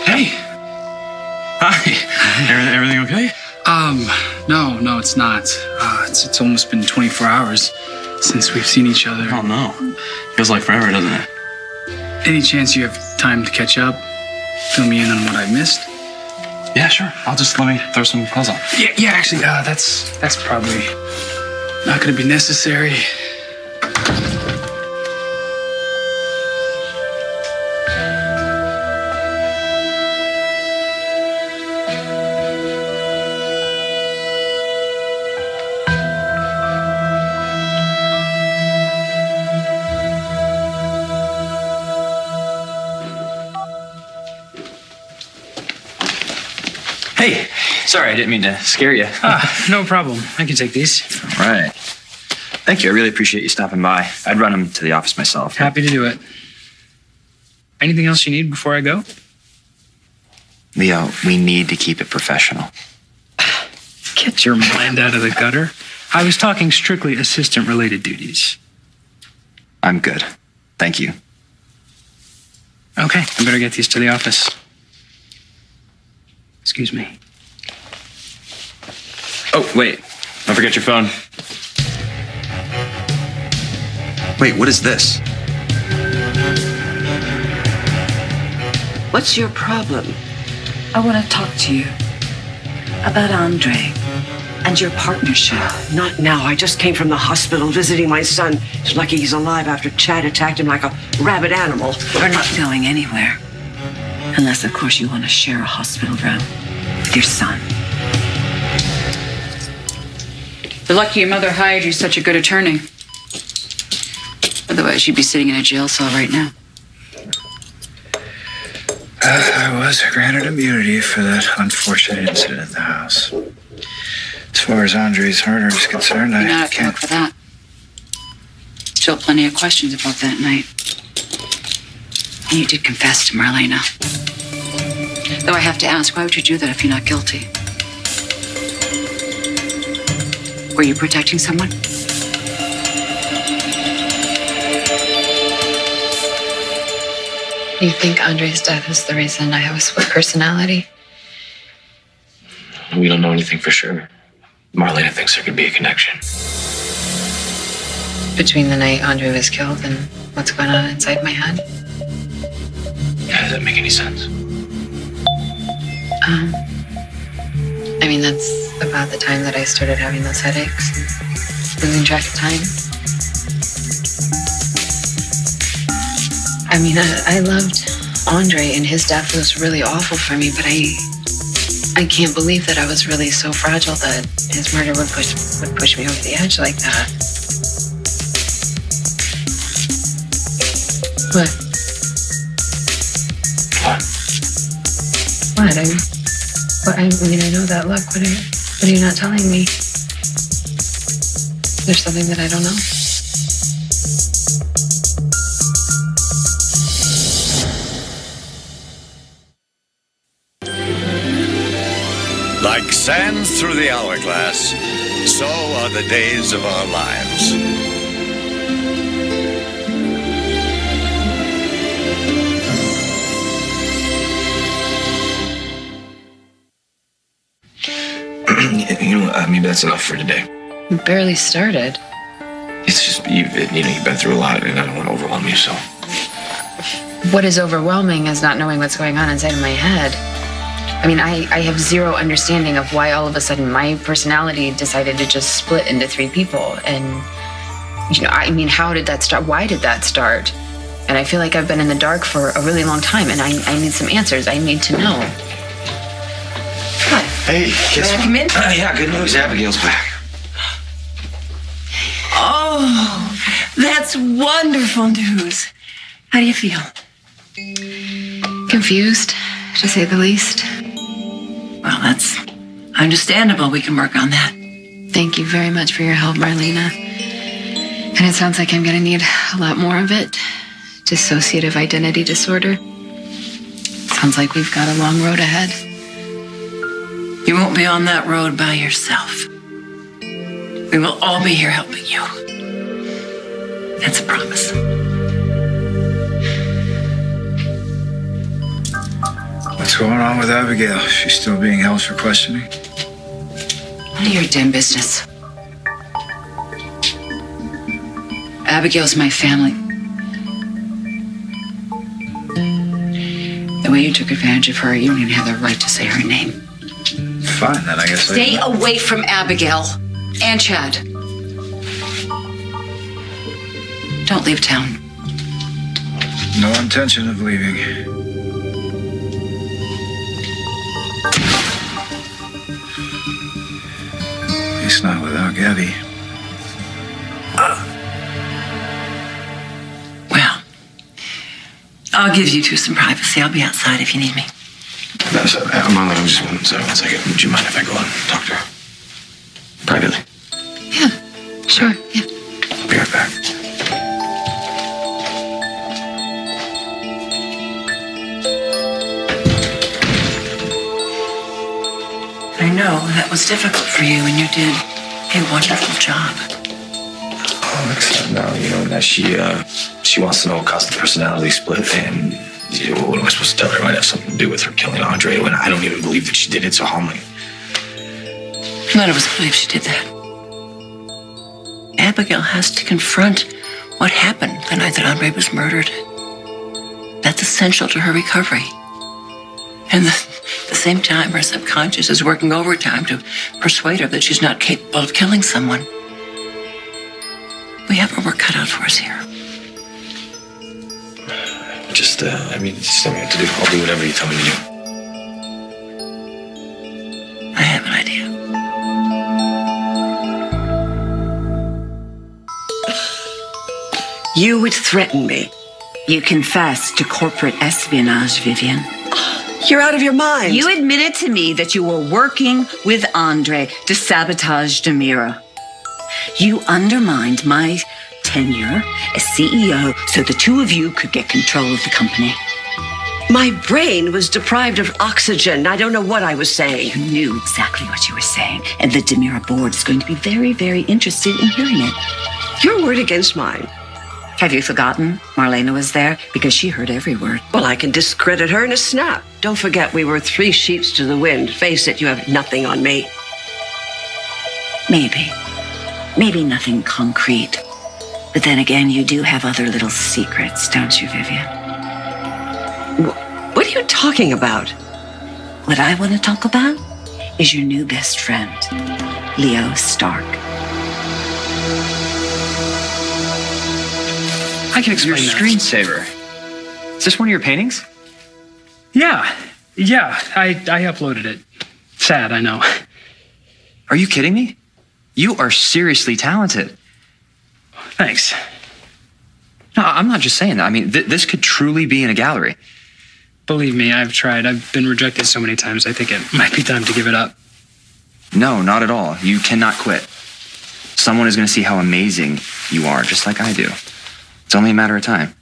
Hey. Hi. Everything okay? No, it's not. It's almost been 24 hours since we've seen each other. Oh, no. Feels like forever, doesn't it? Any chance you have time to catch up? Fill me in on what I missed? Yeah, sure. Let me throw some clothes on. Yeah, actually, that's probably not gonna be necessary. Hey, sorry, I didn't mean to scare you. No problem. I can take these. All right. Thank you. I really appreciate you stopping by. I'd run them to the office myself. Happy to do it. Anything else you need before I go? Leo, we need to keep it professional. Get your mind out of the gutter. I was talking strictly assistant-related duties. I'm good. Thank you. Okay, I better get these to the office. Excuse me. Oh, wait. Don't forget your phone. Wait, what is this? What's your problem? I want to talk to you about Andre and your partnership. Not now. I just came from the hospital visiting my son. He's lucky he's alive after Chad attacked him like a rabid animal. We're not going anywhere. Unless, of course, you want to share a hospital room with your son. You're lucky your mother hired you such a good attorney. Otherwise, you'd be sitting in a jail cell right now. I was granted immunity for that unfortunate incident at the house. As far as Andre's murder is concerned, You're I not off the hook can't. for that. Still plenty of questions about that night. And you did confess to Marlena. Though I have to ask, why would you do that if you're not guilty? Were you protecting someone? You think Andre's death is the reason I have a split personality? We don't know anything for sure. Marlena thinks there could be a connection. Between the night Andre was killed and what's going on inside my head? Yeah, does that make any sense? I mean, that's about the time that I started having those headaches. Losing track of time. I mean, I loved Andre, and his death was really awful for me, but I can't believe that I was really so fragile that his murder would push me over the edge like that. What? What? I mean, I know that look. What are you not telling me? There's something that I don't know. Like sand through the hourglass, so are the days of our lives. Maybe that's enough for today. You barely started. It's just, you've been through a lot, and I don't want to overwhelm you, so. What is overwhelming is not knowing what's going on inside of my head. I mean, I have zero understanding of why all of a sudden my personality decided to just split into three people. And, I mean, how did that start? Why did that start? And I feel like I've been in the dark for a really long time, and I need some answers. I need to know. What? Hey, Can I come in? Yeah, good news. Abigail's back. Oh, that's wonderful news. How do you feel? Confused, to say the least. Well, that's understandable. We can work on that. Thank you very much for your help, Marlena. And it sounds like I'm going to need a lot more of it. Dissociative identity disorder. Sounds like we've got a long road ahead. You won't be on that road by yourself. We will all be here helping you. That's a promise. What's What's going on with Abigail? She's still being held for questioning? None of your damn business. Abigail's my family. The way you took advantage of her, you don't even have the right to say her name. Fine, then I guess Stay away from Abigail and Chad. Don't leave town. No intention of leaving. At least not without Gabby. Well, I'll give you two some privacy. I'll be outside if you need me. Marlene, I'm just one second. Would you mind if I go and talk to her? Privately. Yeah, sure, yeah. I'll be right back. I know that was difficult for you, and you did a wonderful job. Oh, except now, that she wants to know what caused the personality split, and what am I supposed to tell her? It might have something to do with her killing Andre, when I don't even believe that she did it, so how am I? None of us believe she did that. Abigail has to confront what happened the night that Andre was murdered. That's essential to her recovery. And at the same time, her subconscious is working overtime to persuade her that she's not capable of killing someone. We have our work cut out for us here. Just tell me what to do. I'll do whatever you tell me to do. I have an idea. You would threaten me. You confessed to corporate espionage, Vivian. You're out of your mind. You admitted to me that you were working with Andre to sabotage Demira. You undermined my tenure as CEO so the two of you could get control of the company. My brain was deprived of oxygen. I don't know what I was saying. You knew exactly what you were saying, and the Demira board is going to be very, very interested in hearing it. Your word against mine. Have you forgotten Marlena was there? Because she heard every word. Well, I can discredit her in a snap. Don't forget, we were 3 sheets to the wind. Face it, you have nothing on me. Maybe nothing concrete. But then again, you do have other little secrets, don't you, Vivian? What are you talking about? What I want to talk about is your new best friend, Leo Stark. I can explain Your that. screensaver. Is this one of your paintings? Yeah, I uploaded it. Sad, I know. Are you kidding me? You are seriously talented. Thanks. No, I'm not just saying that. I mean, this could truly be in a gallery. Believe me, I've tried. I've been rejected so many times, I think it might be time to give it up. No, not at all. You cannot quit. Someone is going to see how amazing you are, just like I do. It's only a matter of time.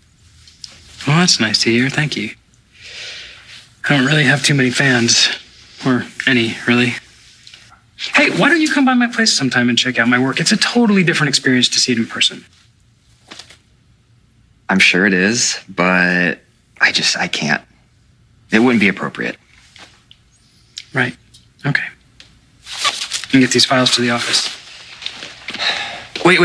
Well, that's nice to hear. Thank you. I don't really have too many fans. Or any, really. Hey, why don't you come by my place sometime and check out my work? It's a totally different experience to see it in person. I'm sure it is, but I can't. It wouldn't be appropriate. Right. Okay. You can get these files to the office. Wait.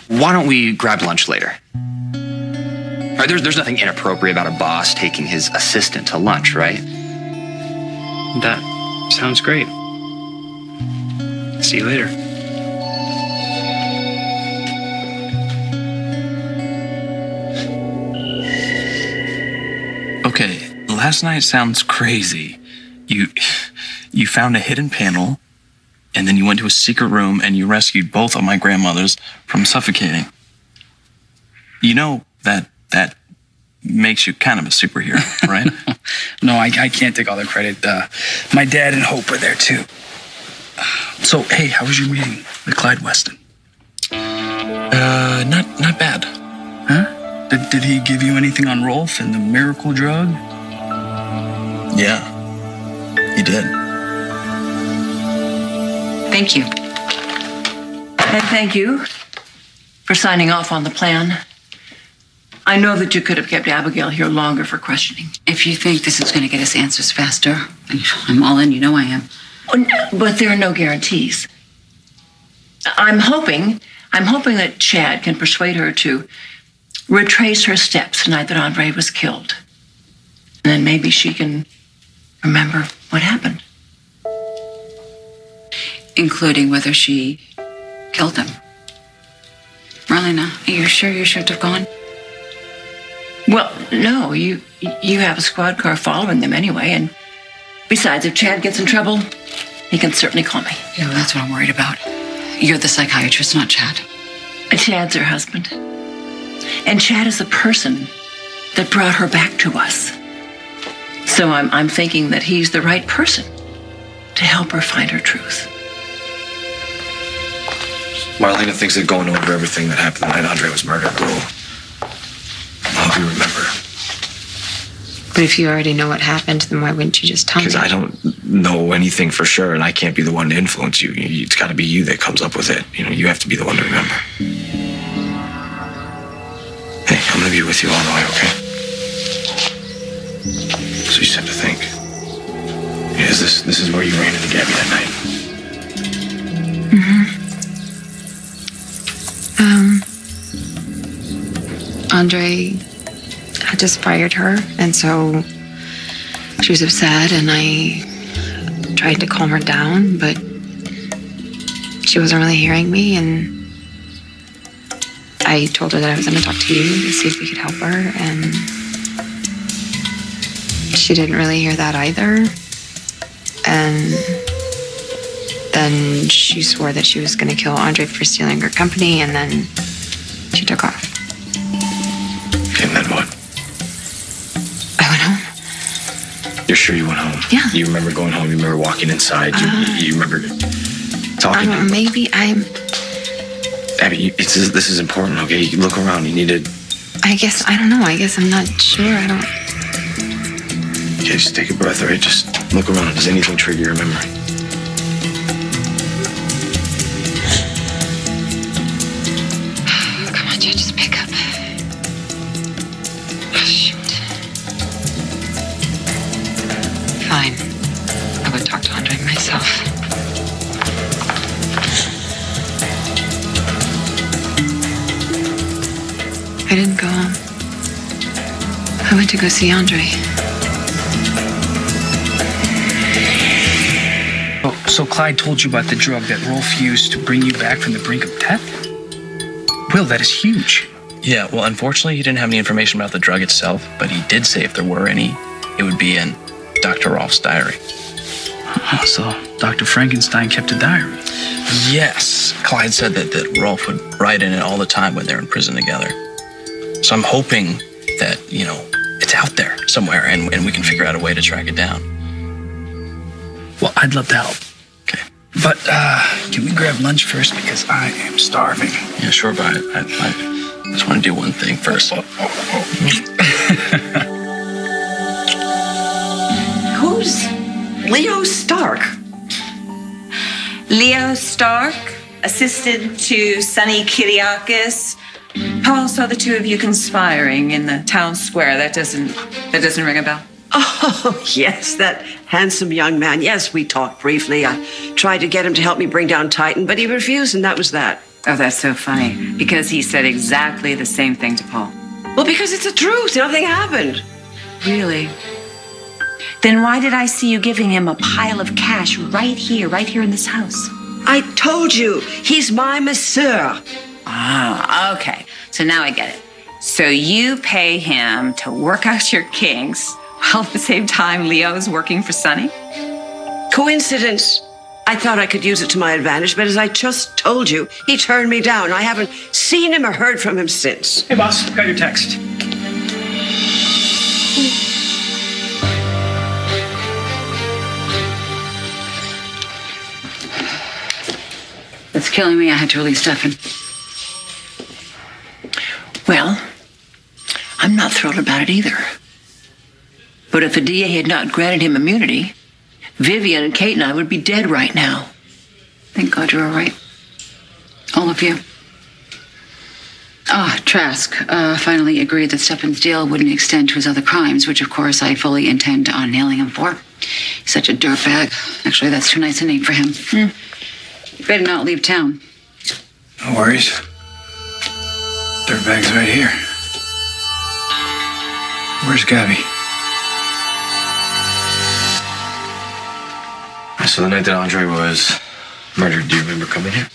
Why don't we grab lunch later? All right, there's nothing inappropriate about a boss taking his assistant to lunch, right? That sounds great. See you later. Okay, last night sounds crazy. You found a hidden panel, and then you went to a secret room and you rescued both of my grandmothers from suffocating. You know that makes you kind of a superhero, right? No, I can't take all the credit. My dad and Hope were there too. So, hey, how was your meeting with Clyde Weston? Not bad. Huh? Did he give you anything on Rolf and the miracle drug? Yeah, he did. Thank you. And thank you for signing off on the plan. I know that you could have kept Abigail here longer for questioning. If you think this is going to get us answers faster, I'm all in. You know I am. But there are no guarantees. I'm hoping that Chad can persuade her to retrace her steps the night that Andre was killed. And then maybe she can remember what happened. Including whether she killed him. Marlena, are you sure you shouldn't have gone? Well, no, you have a squad car following them anyway, and besides, if Chad gets in trouble, he can certainly call me. Yeah, well, that's what I'm worried about. You're the psychiatrist, not Chad. Chad's her husband. And Chad is the person that brought her back to us. So I'm thinking that he's the right person to help her find her truth. Marlena thinks that going over everything that happened the night Andre was murdered will help you remember. But if you already know what happened, then why wouldn't you just tell me? Because I don't know anything for sure, and I can't be the one to influence you. It's got to be you that comes up with it. You know, you have to be the one to remember. Hey, I'm going to be with you all the way, okay? So you just have to think. Yeah, this is where you ran into Gabby that night. Andre had just fired her, and so she was upset, and I tried to calm her down, but she wasn't really hearing me, and I told her that I was going to talk to you to see if we could help her, and she didn't really hear that either. And then she swore that she was going to kill Andre for stealing her company, and then she took off. And then what? I went home. You're sure you went home? Yeah. You remember going home? You remember walking inside? You remember talking? Maybe I'm... Abby, this is important, okay? You look around. You need to... I don't know. I guess I'm not sure. I don't... Okay, just take a breath, all right? Just look around. Does anything trigger your memory? Come on, Chad, just pick up. Oh, shoot. Fine. I'll go talk to Andre myself. I didn't go home. I went to go see Andre. So Clyde told you about the drug that Rolf used to bring you back from the brink of death? Will, that is huge. Yeah, well, unfortunately, he didn't have any information about the drug itself, but he did say if there were any, it would be in Dr. Rolf's diary. So Dr. Frankenstein kept a diary? Yes. Clyde said that Rolf would write in it all the time when they're in prison together. So I'm hoping that, it's out there somewhere and we can figure out a way to track it down. Well, I'd love to help. Okay. But can we grab lunch first? Because I am starving. Yeah, sure, but I just want to do one thing first. Who's Leo Stark? Leo Stark, assistant to Sonny Kiriakis. Paul saw the two of you conspiring in the town square. That doesn't ring a bell? Oh, yes, that handsome young man. Yes, we talked briefly. I tried to get him to help me bring down Titan, but he refused, and that was that. Oh, that's so funny, because he said exactly the same thing to Paul. Well, because it's the truth. Nothing happened. Really? Then why did I see you giving him a pile of cash right here in this house? I told you, he's my masseur. Ah, okay. So now I get it. So you pay him to work out your kinks, while at the same time Leo's working for Sonny? Coincidence. I thought I could use it to my advantage, but as I just told you, he turned me down. I haven't seen him or heard from him since. Hey, boss, got your text. It's killing me. I had to release Stefan. Well, I'm not thrilled about it either. But if the DA had not granted him immunity, Vivian and Kate and I would be dead right now. Thank God you're all right. All of you. Trask finally agreed that Stefan's deal wouldn't extend to his other crimes, which, of course, I fully intend on nailing him for. He's such a dirtbag. Actually, that's too nice a name for him. He better not leave town. No worries. Dirtbag's right here. Where's Gabby? So the night that Andre was murdered, do you remember coming here?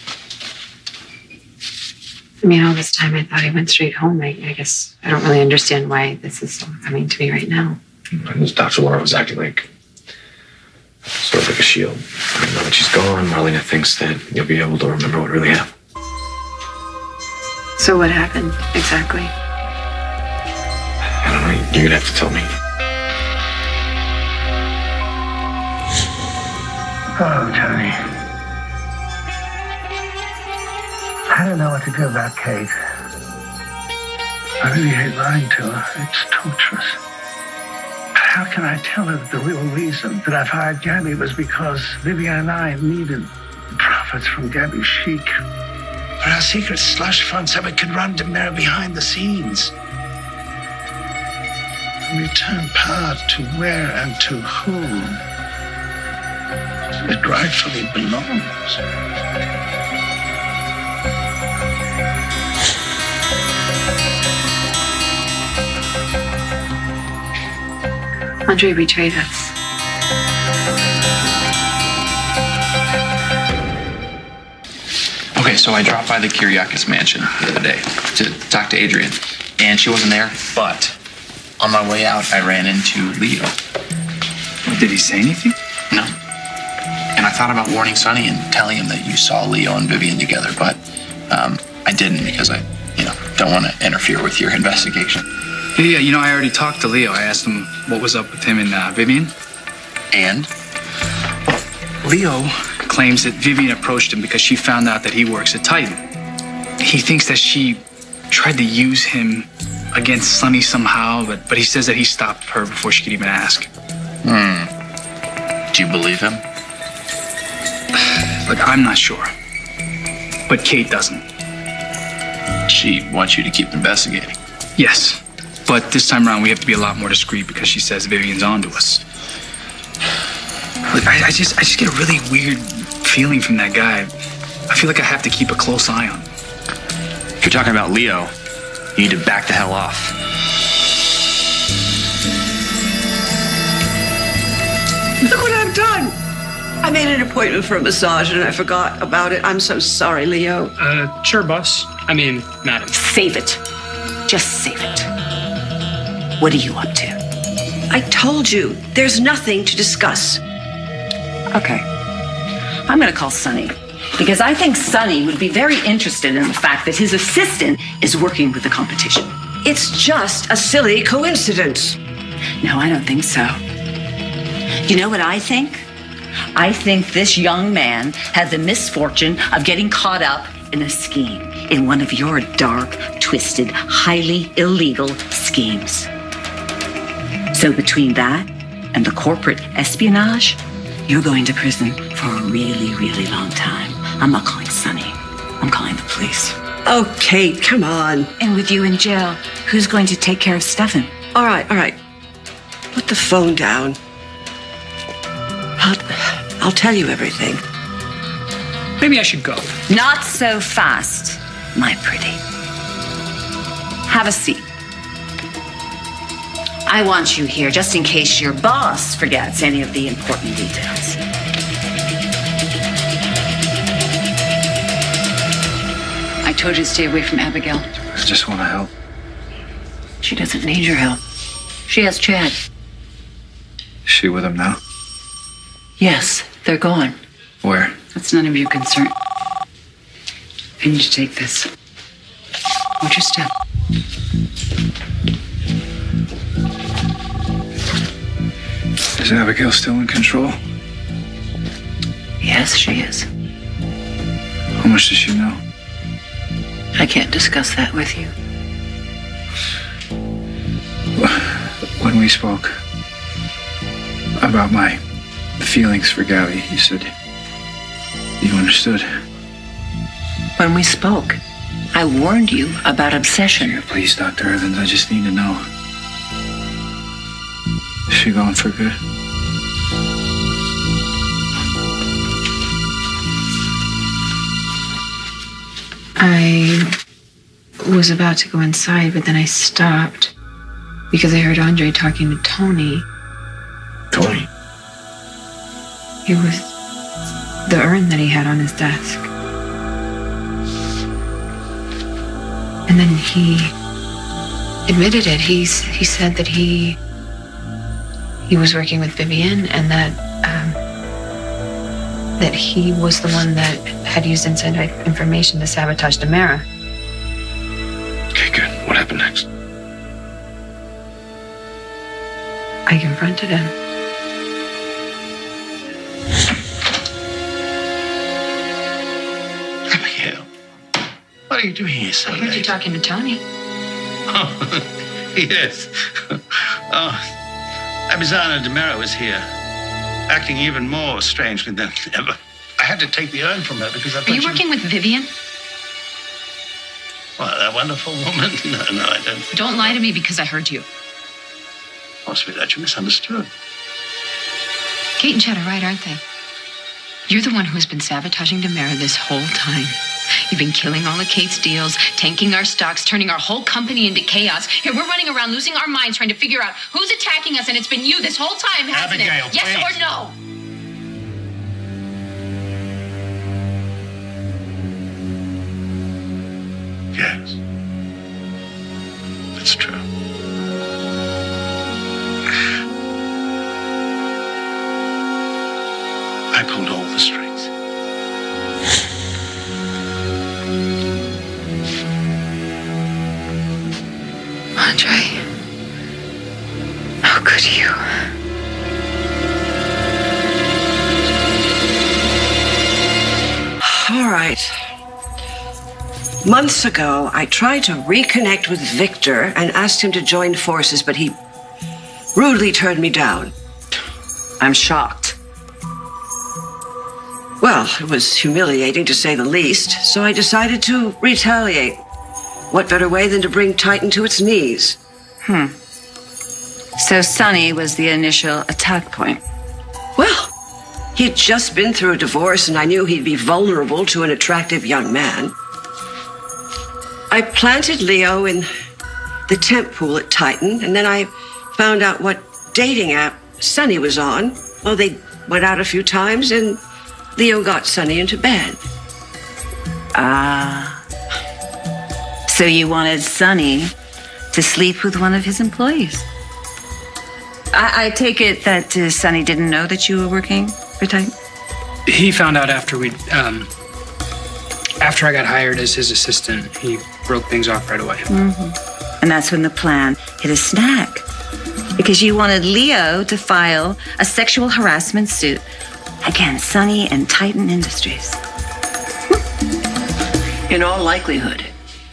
I mean, all this time I thought he went straight home. I guess I don't really understand why this is all coming to me right now. And Dr. Laura was acting like sort of like a shield. I mean, now that she's gone, Marlena thinks that you'll be able to remember what really happened. So what happened exactly? I don't know. You're gonna have to tell me. Oh, Tony. I don't know what to do about Kate. I really hate lying to her. It's torturous. But how can I tell her that the real reason that I've hired Gabby was because Vivian and I needed profits from Gabby's chic? But our secret slush fund so we could run Demira behind the scenes. And return power to where and to whom it rightfully belongs. Andre betrayed us. Okay, so I dropped by the Kyriakis mansion the other day to talk to Adrian, and she wasn't there, but on my way out, I ran into Leo. Did he say anything? No. And I thought about warning Sonny and telling him that you saw Leo and Vivian together, but I didn't because I, don't want to interfere with your investigation. Yeah, I already talked to Leo. I asked him what was up with him and Vivian. And? Leo claims that Vivian approached him because she found out that he works at Titan. He thinks that she tried to use him against Sonny somehow, but he says that he stopped her before she could even ask. Do you believe him? Look, I'm not sure. But Kate doesn't. She wants you to keep investigating. Yes. But this time around, we have to be a lot more discreet because she says Vivian's onto us. Look, I just get a really weird feeling from that guy. I feel like I have to keep a close eye on him. If you're talking about Leo, you need to back the hell off. Look what I've done. I made an appointment for a massage and I forgot about it. I'm so sorry, Leo. Sure, boss. I mean, madam. Save it. Just save it. What are you up to? I told you, there's nothing to discuss. Okay. I'm going to call Sonny because I think Sonny would be very interested in the fact that his assistant is working with the competition. It's just a silly coincidence. No, I don't think so. You know what I think? I think this young man had the misfortune of getting caught up in a scheme, in one of your dark, twisted, highly illegal schemes. So between that and the corporate espionage, you're going to prison for a really, really long time. I'm not calling Sonny. I'm calling the police. Oh, Kate, come on. And with you in jail, who's going to take care of Stefan? All right. Put the phone down. I'll tell you everything. Maybe I should go. Not so fast, my pretty. Have a seat. I want you here just in case your boss forgets any of the important details. I told you to stay away from Abigail. I just want to help. She doesn't need your help. She has Chad. Is she with him now? Yes, they're gone. Where? That's none of your concern. I need to take this. Watch your step. Is Abigail still in control? Yes, she is. How much does she know? I can't discuss that with you. When we spoke about my feelings for Gabby, you said you understood. When we spoke, I warned you about obsession. Please, Dr. Evans, I just need to know. Is she gone for good? I was about to go inside, but then I stopped because I heard Andre talking to Tony. Tony? It was the urn that he had on his desk. And then he admitted it. He said that he was working with Vivian and that he was the one that had used inside information to sabotage Demira. Okay, good. What happened next? I confronted him. Abigail, what are you doing here so I heard you talking to Tony. Oh, yes. Abizana Demira was here, acting even more strangely than ever. I had to take the urn from her because I thought Are you working with Vivian? Well, that wonderful woman? No, I don't think. Don't lie to me because I heard you. Possibly that you misunderstood. Kate and Chad are right, aren't they? You're the one who has been sabotaging Demira this whole time. You've been killing all of Kate's deals, tanking our stocks, turning our whole company into chaos. Here we're running around losing our minds trying to figure out who's attacking us, and it's been you this whole time, hasn't Abigail, it? Yes please. or no? Yes. That's true. I pulled all the strings. Andre, how could you? All right. Months ago, I tried to reconnect with Victor and asked him to join forces, but he rudely turned me down. I'm shocked. Well, it was humiliating to say the least, so I decided to retaliate. What better way than to bring Titan to its knees? So Sonny was the initial attack point. Well, he'd just been through a divorce, and I knew he'd be vulnerable to an attractive young man. I planted Leo in the temp pool at Titan, and then I found out what dating app Sonny was on. Well, they went out a few times, and Leo got Sonny into bed. So you wanted Sonny to sleep with one of his employees? I take it that Sonny didn't know that you were working for Titan? He found out after after I got hired as his assistant. He broke things off right away. Mm-hmm. And that's when the plan hit a snag. Because you wanted Leo to file a sexual harassment suit against Sonny and Titan Industries. In all likelihood,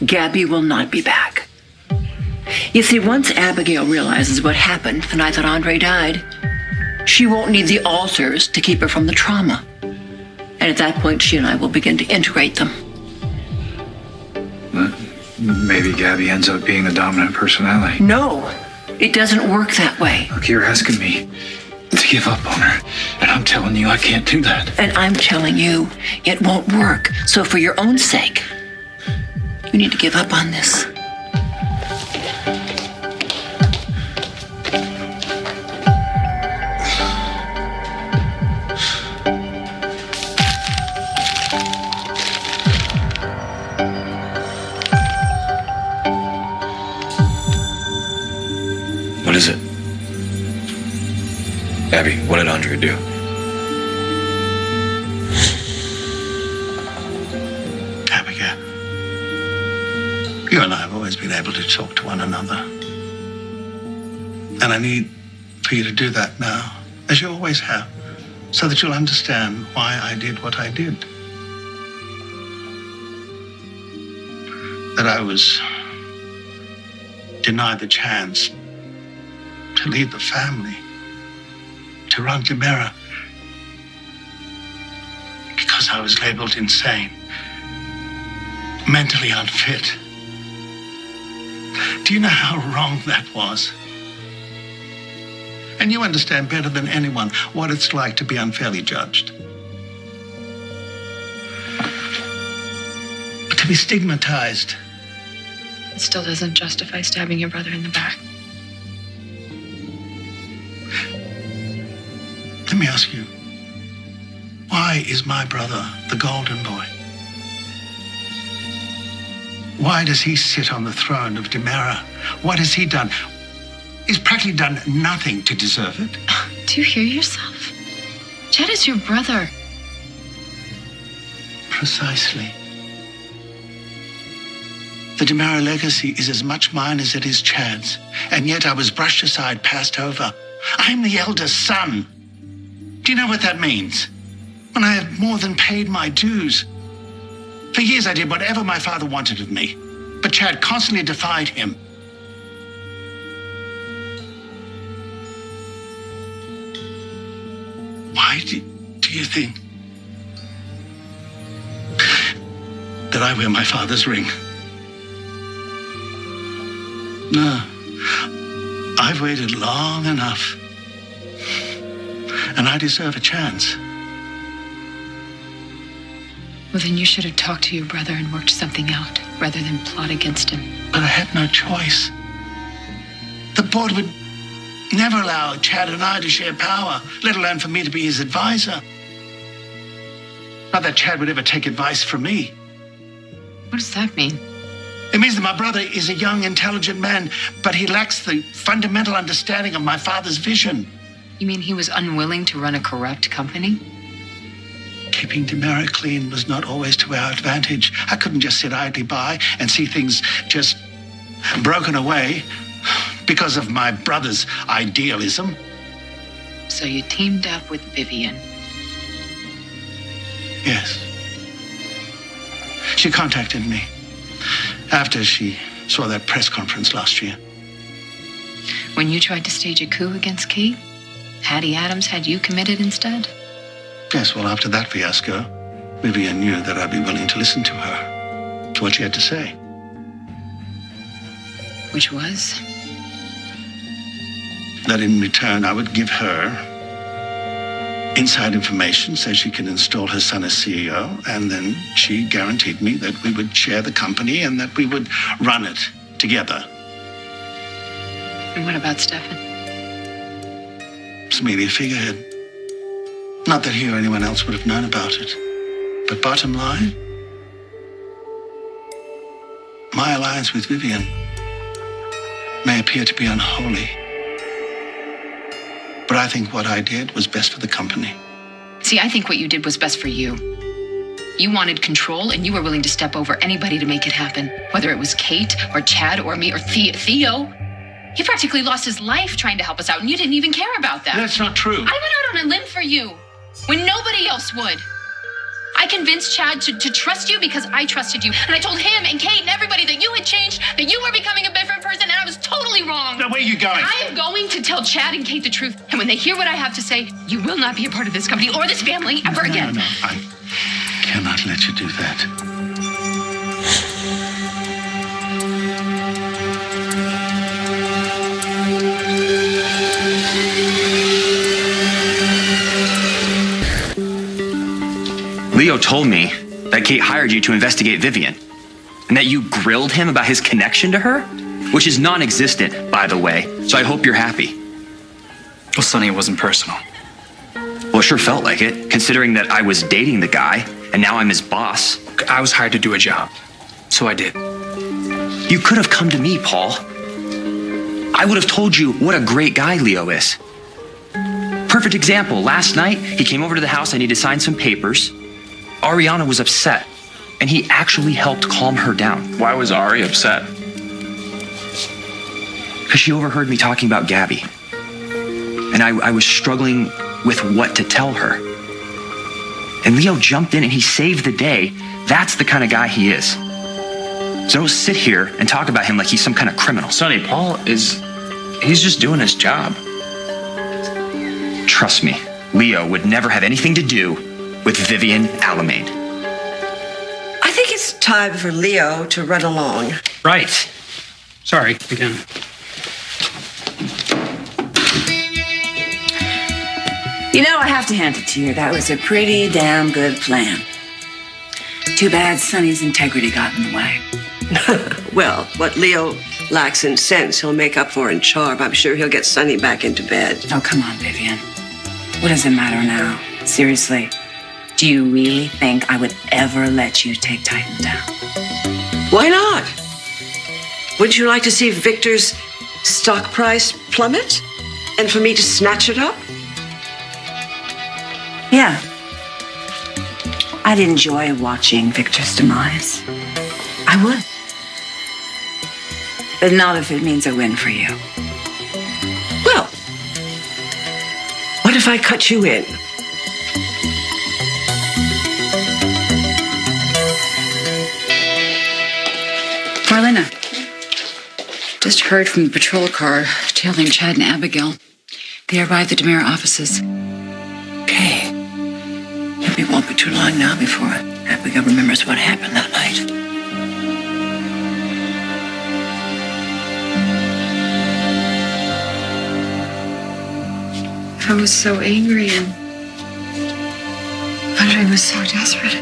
Gabby will not be back. You see, once Abigail realizes what happened the night that Andre died, she won't need the altars to keep her from the trauma. And at that point, she and I will begin to integrate them. Maybe Gabby ends up being the dominant personality. No, it doesn't work that way. Look, you're asking me to give up on her, and I'm telling you I can't do that. And I'm telling you, it won't work. So for your own sake, you need to give up on this. What is it? Abby, what did Andre do? Abigail, you and I have always been able to talk to one another. And I need for you to do that now, as you always have, so that you'll understand why I did what I did. That I was denied the chance to lead the family, to run Demira, because I was labeled insane. mentally unfit. Do you know how wrong that was? And you understand better than anyone what it's like to be unfairly judged. To be stigmatized. It still doesn't justify stabbing your brother in the back. Let me ask you, why is my brother the golden boy? Why does he sit on the throne of Demera? What has he done? He's practically done nothing to deserve it. Do you hear yourself? Chad is your brother. Precisely. The Demera legacy is as much mine as it is Chad's, and yet I was brushed aside, passed over. I'm the eldest son. Do you know what that means? When I have more than paid my dues. For years I did whatever my father wanted of me, but Chad constantly defied him. Why do you think that I wear my father's ring? No, I've waited long enough, and I deserve a chance. Well, then you should have talked to your brother and worked something out rather than plot against him. But I had no choice. The board would never allow Chad and I to share power, let alone for me to be his advisor. Not that Chad would ever take advice from me. What does that mean? It means that my brother is a young, intelligent man, but he lacks the fundamental understanding of my father's vision. You mean he was unwilling to run a corrupt company? Keeping Demera clean was not always to our advantage. I couldn't just sit idly by and see things just broken away because of my brother's idealism. So you teamed up with Vivian. Yes. She contacted me after she saw that press conference last year. When you tried to stage a coup against Kate, Hattie Adams had you committed instead? Yes, well, after that fiasco, Vivian knew that I'd be willing to listen to her, to what she had to say. Which was? That in return, I would give her inside information so she could install her son as CEO, and then she guaranteed me that we would share the company and that we would run it together. And what about Stefan? It's merely a figurehead. Not that he or anyone else would have known about it. But bottom line, my alliance with Vivian may appear to be unholy, but I think what I did was best for the company. See, I think what you did was best for you. You wanted control, and you were willing to step over anybody to make it happen. Whether it was Kate, or Chad, or me, or Theo. He practically lost his life trying to help us out, and you didn't even care about that. That's not true. I went out on a limb for you, when nobody else would. I convinced Chad to trust you because I trusted you. And I told him and Kate and everybody that you had changed, that you were becoming a different person, and I was totally wrong. Now, where are you going? I am going to tell Chad and Kate the truth. And when they hear what I have to say, you will not be a part of this company or this family ever again. No, I cannot let you do that. Leo told me that Kate hired you to investigate Vivian, and that you grilled him about his connection to her, which is non-existent, by the way, so I hope you're happy. Well, Sonny, it wasn't personal. Well, it sure felt like it, considering that I was dating the guy, and now I'm his boss. I was hired to do a job, so I did. You could have come to me, Paul. I would have told you what a great guy Leo is. Perfect example, last night, he came over to the house, I needed to sign some papers. Ariana was upset, and he actually helped calm her down. Why was Ari upset? Because she overheard me talking about Gabby. And I was struggling with what to tell her. And Leo jumped in and he saved the day. That's the kind of guy he is. So don't sit here and talk about him like he's some kind of criminal. Sonny, he's just doing his job. Trust me, Leo would never have anything to do with Vivian Alamain. I think it's time for Leo to run along. Right. Sorry, again. You know, I have to hand it to you. That was a pretty damn good plan. Too bad Sonny's integrity got in the way. Well, what Leo lacks in sense, he'll make up for in charm. I'm sure he'll get Sonny back into bed. Oh, come on, Vivian. What does it matter now? Seriously, do you really think I would ever let you take Titan down? Why not? Wouldn't you like to see Victor's stock price plummet? And for me to snatch it up? Yeah. I'd enjoy watching Victor's demise. I would. But not if it means a win for you. Well, what if I cut you in? Marlena, just heard from the patrol car tailing Chad and Abigail. They arrived at DeMira offices. Okay. Maybe it won't be too long now before Abigail remembers what happened that night. I was so angry and Andre was so desperate.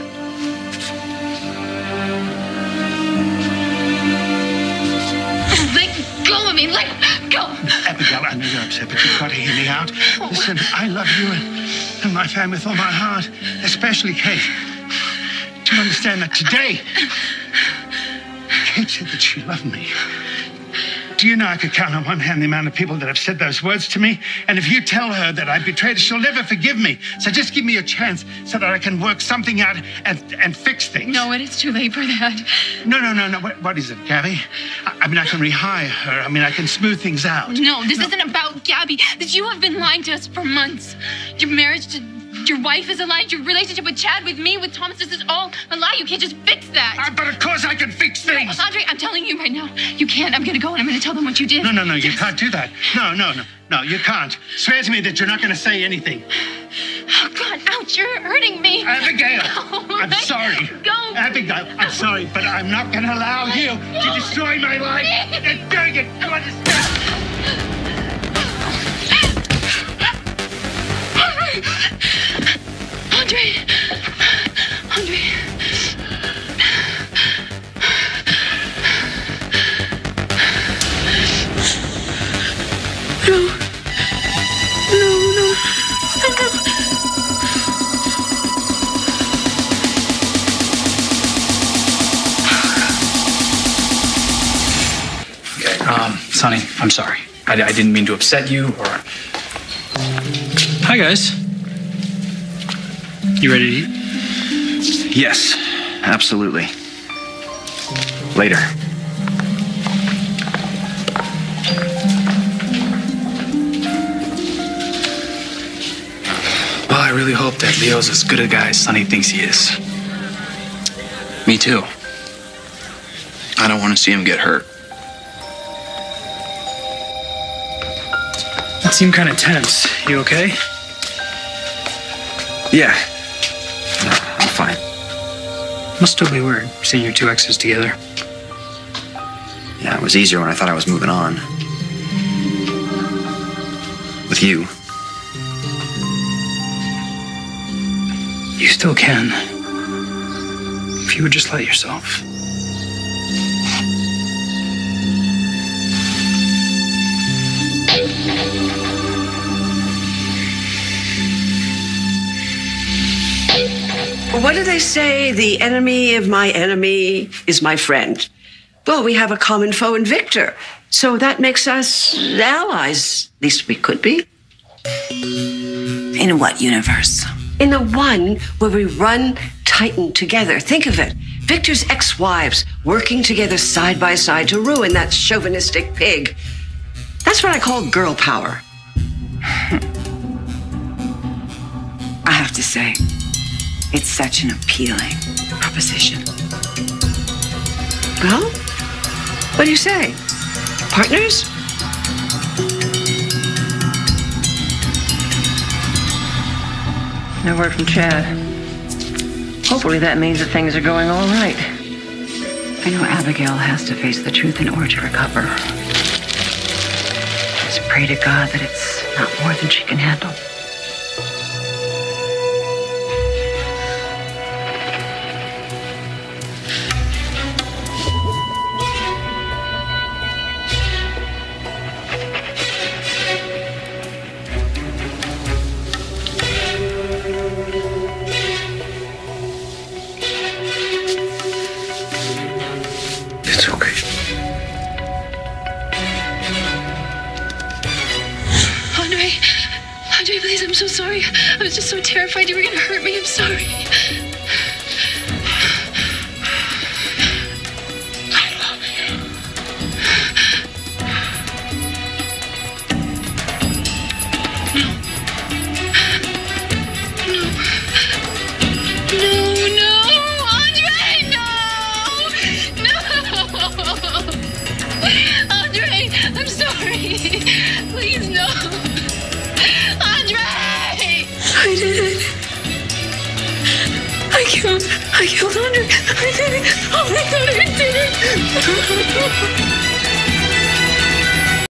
Let go of me! Let go! Abigail, I know you're upset, but you've got to hear me out. Listen, I love you and my family with all my heart, especially Kate. Do you understand that today, Kate said that she loved me. Do you know I could count on one hand the amount of people that have said those words to me? And if you tell her that I betrayed her, she'll never forgive me. So just give me a chance so that I can work something out and fix things. No, it is too late for that. No. What is it, Gabby? I mean, I can rehire her. I mean, I can smooth things out. No, this isn't about Gabby. That you have been lying to us for months. Your marriage to your wife is a lie. Your relationship with Chad, with me, with Thomas, this is all a lie. You can't just fix that. But of course I can fix things. No, Andre, I'm telling you right now, you can't. I'm going to go and I'm going to tell them what you did. No, you can't do that. No, you can't. Swear to me that you're not going to say anything. Oh, God, ouch, you're hurting me. Abigail, No, I'm sorry. Go. Abigail, I'm sorry, but I'm not going to allow you to destroy my life. And dang it, you understand? Andre. No. Sonny, I'm sorry. I didn't mean to upset you or... Hi, guys. You ready to eat? Yes, absolutely. Later. Well, I really hope that Leo's as good a guy as Sonny thinks he is. Me too. I don't want to see him get hurt. That seemed kind of tense. You okay? Yeah. I'm fine. Must still be weird seeing your two exes together. Yeah, it was easier when I thought I was moving on. With you. You still can. If you would just let yourself. What do they say? The enemy of my enemy is my friend. Well, we have a common foe in Victor. So that makes us allies. At least we could be. In what universe? In the one where we run Titan together. Think of it. Victor's ex-wives working together side by side to ruin that chauvinistic pig. That's what I call girl power. I have to say, it's such an appealing proposition. Well, what do you say? Partners? No word from Chad. Hopefully that means that things are going all right. I know Abigail has to face the truth in order to recover. Just pray to God that it's not more than she can handle. It's okay. Andre, please, I'm so sorry. I was just so terrified you were going to hurt me. I'm sorry. I killed Andre. I did it. Oh my God, I did it.